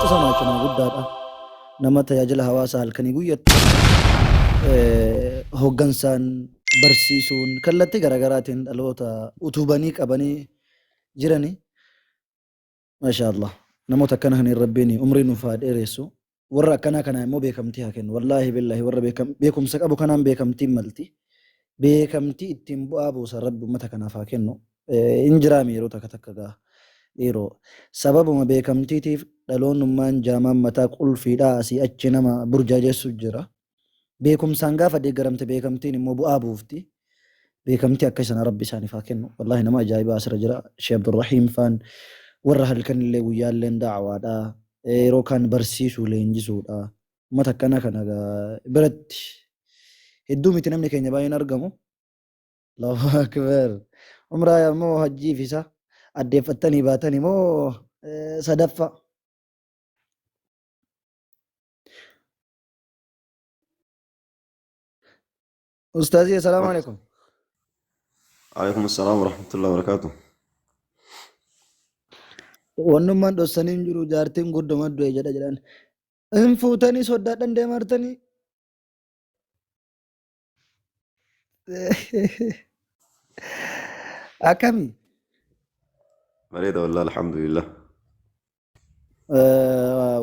sanaachu nama guddaadha. Nama tajaajila hawaasaa halkanii guyyatti hooggansaan barsiisuun kallattii garaagaraatiin dhaloota utubanii qabanii jiranii. Maashaallah. Namoota akkana kan rabbiin umrii nuuf haa dheeressu. Warra akkanaa kana immoo beekamtii haa kennu. Wallaahi billahi warra beekumsa qabu kanaan beekamtiin malti. Beekamtii ittiin bu'aa buusa rabbi uummata kanaaf haa kennu. Injiraami yeroo takka takka gaa yeroo sababuma beekamtiitiif dhaloonnummaan jaamaan mataa qulfiidhaa asii achi nama burjaajessu jira. Beekumsaan gaafa deeggaramte beekamtiin immoo bu'aa buufti. Beekamtii akka isaan rabbi isaaniif haa kennu. Wallaahi nama ajaa'ibaa asirra jira. Sheekh Abdurrahiim faan warra halkan illee guyyaa illee da'awaadhaa. Yeroo kaan barsiisuu leenjisuudha. Uummata akkana kana biratti hedduu miti namni keenya baay'een argamu. Allahu akbar. Umraa immoo hajjiif isa addeeffattanii baatanii moo sadaffaa. Ustaazii assalaamu alaikum. عليكم السلام ورحمة الله وبركاته. Wannummaan dhossanii hin jiru jaartiin gudduma du'e jedha jedhan. Hin fuutanii soddaadhaan deemartanii. Akkami? بريدة والله الحمد لله.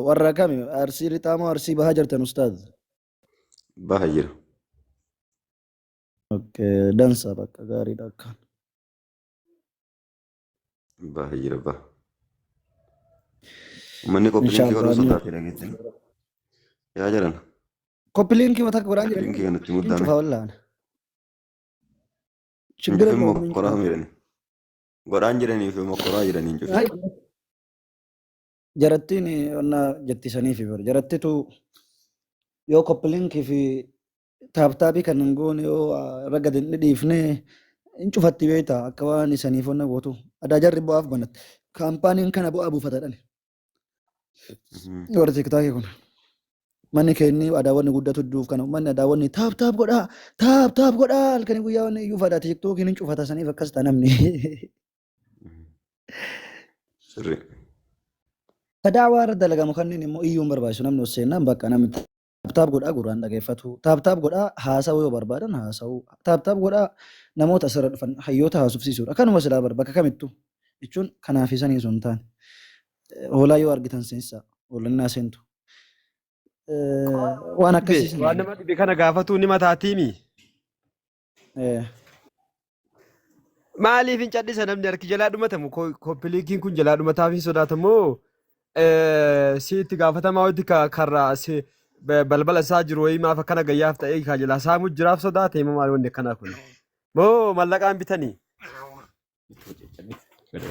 Warra akkami? Arsii lixaa moo arsii bahaa jirtan ustaaz? بهجر. Dansa bakka gaariidha akkaan. بهجر به. مني كوبلين كي ورا Inshaallah. صدق كده جدا. يا جرن. Koppiliinkii mataa godhaan كوبلين jiran. كي أنا تمود Hin دامي. cufa wallaan. نجوا Shibbira في qabu hin مقرا cufa. ميرني. قران جرني في مقرا جرني نجوا. Jarattiin onna jettisanii fi bira. Jarattitu yoo koppiliinkii fi taaptaabii kan hin goone yoo raga dhiifnee hin cufatti beektaa akka waan isaniif onna gootu. Adaa jarri bu'aaf banatti. Kaampaaniin kana bu'aa buufatadhan. Warri tiktaakii kun. Manni keenni adaawwanni guddatu duuf kana manni adaawwanni taap godhaa halkanii guyyaa wanni iyyuu fadhaa tiktookiin hin cufata saniif akkas ta'a namni. سري. Daawaa irra dalagamu kanneen immoo iyyuu barbaachisu namni seenaan bakka namni taap godhaa gurraan dhageeffatu. Taap godhaa haasa'uu yoo barbaadan haasa'uu. Taap godhaa namoota asirra dhufan hayyoota haasofsiisuudha. Kanuma silaa bakka kamittuu jechuun kanaaf isanii osoo hin taane. Hoolaa yoo argitan seensaa hoolannaa seentu. Waan akkasii Waan nama dhibe kana gaafatuu ni mataatiimi. Maaliif hin cadhisa namni harki jalaa dhumatamu koppiliikiin kun jalaa dhumataaf hin sodaatamoo sitti gaafatamaa wanti karraa balbala isaa jiru wayii maaf akkana gayyaaf ta'ee kaa jalaa saamuu jiraaf sodaate immoo maal wanni akkanaa kun moo mallaqaan bitanii.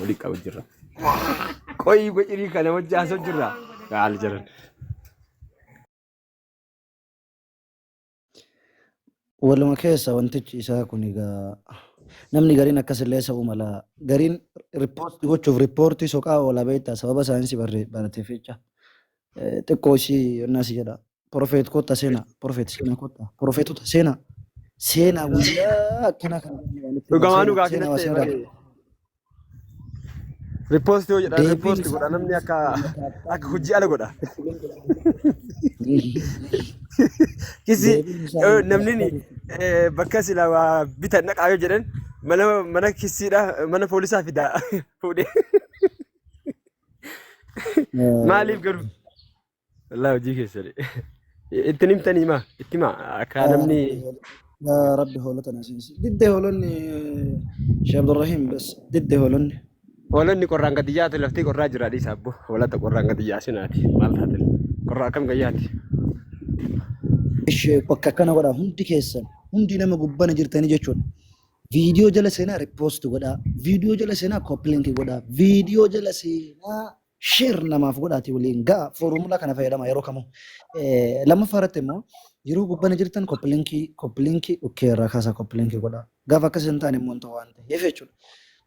Walii qabu jirra. Qoyii gocirii kana wajji haasoo jirra. Gaal jiran. Waluma keessa wantichi isaa kun egaa namni gariin akkasillee ta'uu mala gariin riippoortii gochuuf riippoortii soqaa oolaa beektaa sababa saayinsii barateef jecha xiqqoo ishii onnaas jedha profeet kotta seenaa profeet seenaa kotta profeetota seenaa guyyaa akkana kan Dhugamaa dhugaa keessatti riippoortii yoo jedhan riippoortii godha namni akka hojii ala godha. Kisi namni bakka sila waa bitan naqaa yoo jedhan mana kisiidha mana poolisaa fidaa fuudhee. Maaliif garuu? Wallaahi hojii keessadha. Ittiin himtanii maa? Itti maa? Akka namni. yaa rabbi hoolota nasiinsi diddee hoolonni Sheekh Abdurrahiim bas diddee hoolonni. Hoolonni qorraan gadi yaatu laftee qorraa jira dhiisa abbo. Hoolota qorraan gadi yaasinaati. Maal taate? Qorraa akkam gayyaati? Bakka akkana godhaa hundi keessan hundi nama gubbana jirtanii jechuudha. Viidiyoo jala seenaa riippoostii godhaa. Viidiyoo jala seenaa koppiliinkii godhaa. Viidiyoo jala seenaa sheer namaaf godhaati waliin ga'a foormulaa kana fayyadama yeroo kamuu. Lammaffaa irratti immoo yeroo gubbana jirtan koppiliinkii dhukkee irraa kaasaa koppiliinkii godhaa. Gaafa akkas hin taane immoo waan ta'eef jechuudha.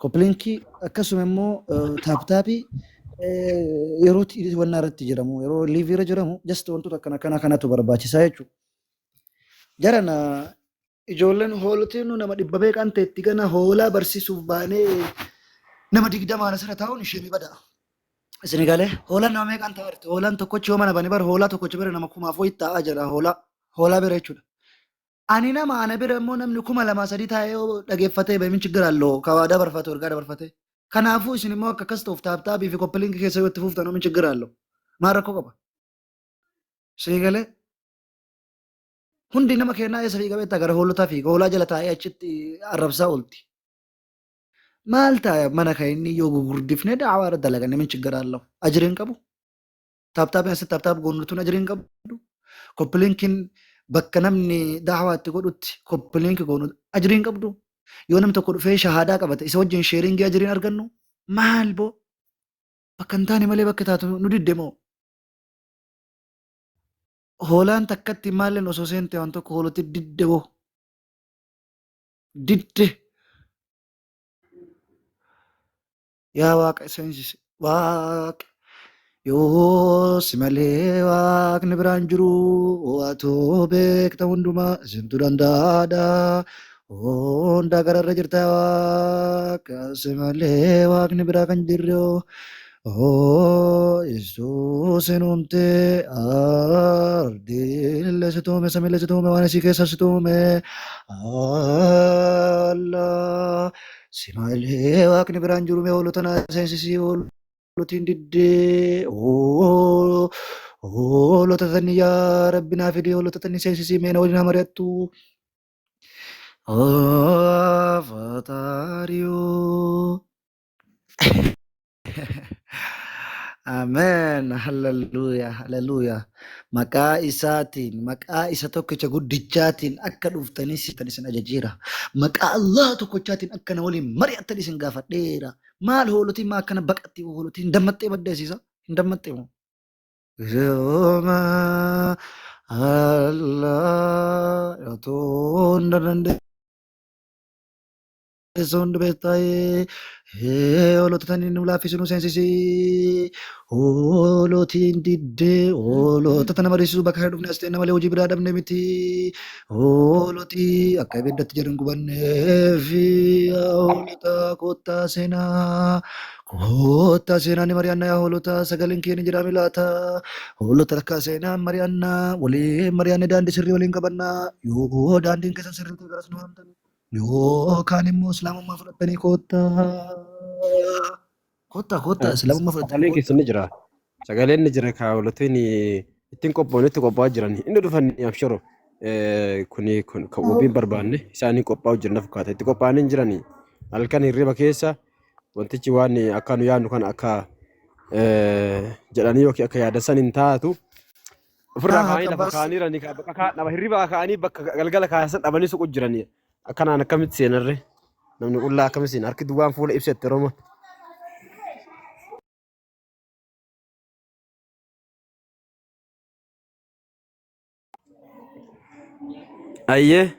Koppiliinkii akkasuma immoo taaptaappii yeroo wannaa irratti jiramu yeroo liivii irra jiramu just wantoota akkana kanatu barbaachisaa jechuudha. Jarana ijoolleen hoolotiin nama dhibba beekan ta'etti gana hoolaa barsiisuuf baanee nama 20 asirra taa'uun ishee ni bada. Isin galee hoolaan nama meeqaan ta'arti? Hoolaan tokkochi yoo mana bane bar hoolaa tokkochi bira nama kumaaf wayii taa'aa jira hoolaa bira jechuudha. Ani nama ana bira immoo namni 2,000 taa'ee yoo dhageeffatee beemin chigiraallo kawaadaa barfate wargaa dabarfate. Kanaafuu isin immoo akka akkas ta'uuf taaptaabii fi koppiliinki keessa yoo itti fuuftan oomin chigiraallo. Maal rakkoo qaba? Isin galee hundi nama kennaa eessa fi qabeetta gara hoolotaa fi hoolaa jala taa'ee achitti arrabsaa oolti. Maal ta'a mana kan inni yoo gurguddifne daawaa irra dalagan min chigiraallo. Ajiriin qabu. Taaptaabii asitti taaptaap goonnutuun ajiriin qabdu. Koppiliinkiin bakka namni daawaa itti godhutti koppiliinki goonu ajiriin qabdu. Yoo namni tokko dhufee shahaadaa qabate isa wajjin sheeringii ajiriin argannu maal boo bakka hin taane malee bakka taatu nu diddemoo. Hoolaan takkatti maalleen osoo seente waan tokko hooloti didde boo didde yaa waaqa seensise waaqa yoo si malee waaqni biraan jiru waatoo beekta hundumaa isintu danda'aadha. Hunda gararra jirta waaqa si malee waaqni biraa kan jirre Yesuusin uumte ardiillee si tuume samiillee si tuume waan isii keessa si tuume Allah si malee waaqni biraan jiru mee hoolota na seensisii hoolotiin diddee hoolota tanni yaa rabbi naa fidee hoolota tanni seensisii mee na waliin haa mari'attu. Fatario. Amen. Hallelujah. Hallelujah. Maqaa isaatiin, maqaa isa tokkicha guddichaatiin akka dhuftanii sitan isin ajajeera. Maqaa Allah tokkichaatiin akka na waliin mari'attan isin gaafadheera. Maal hoolotiin maa akkana baqatti hoolotiin dammaxxee baddeessisa? Hin dammaxxee moo? Yooma Allah otoo hin dandeenye. Sondo beektaye hoolota tani nu laaffisuu nu seensisii hoolotiin diddee hoolota tana mariisisuu bakka kana dhufne as ta'e malee hojii biraa dhabne miti hoolotii akka ibiddatti jedhan gubanneefi hoolota koottaa seenaa ni mari'annaa yaa hoolota sagaleen kee ni jedhame laata hoolota lakkaa seenaa mari'annaa waliin mari'annee daandii sirrii waliin qabannaa yoo daandiin keessan sirrii ta'e garas nu hamtan. Yookaan immoo islaamummaa fudhattanii koottaa islaamummaa fudhattanii Sagaleen keessan ni jira. Sagaleen ni jira hoolotiin ittiin qophaa'anitti qophaa'aa jiran. Inni dhufan abshiro kuni kan wabiin barbaanne isaanii qophaa'u jiran fakkaata. Itti qophaa'anii jiran halkan hirriba keessa wantichi waan akka nu yaadnu kan akka jedhanii yookiin akka yaadasan hin taatu. Ofirraa kaanii lafa kaaniiranii nama hirriba kaanii bakka galgala kaasan dhabanii suqu jiranii. Akkanaan akkamitti seenarre namni qullaa akkamitti seen harki duwwaan fuula ibsette Oromoo. Ayyee.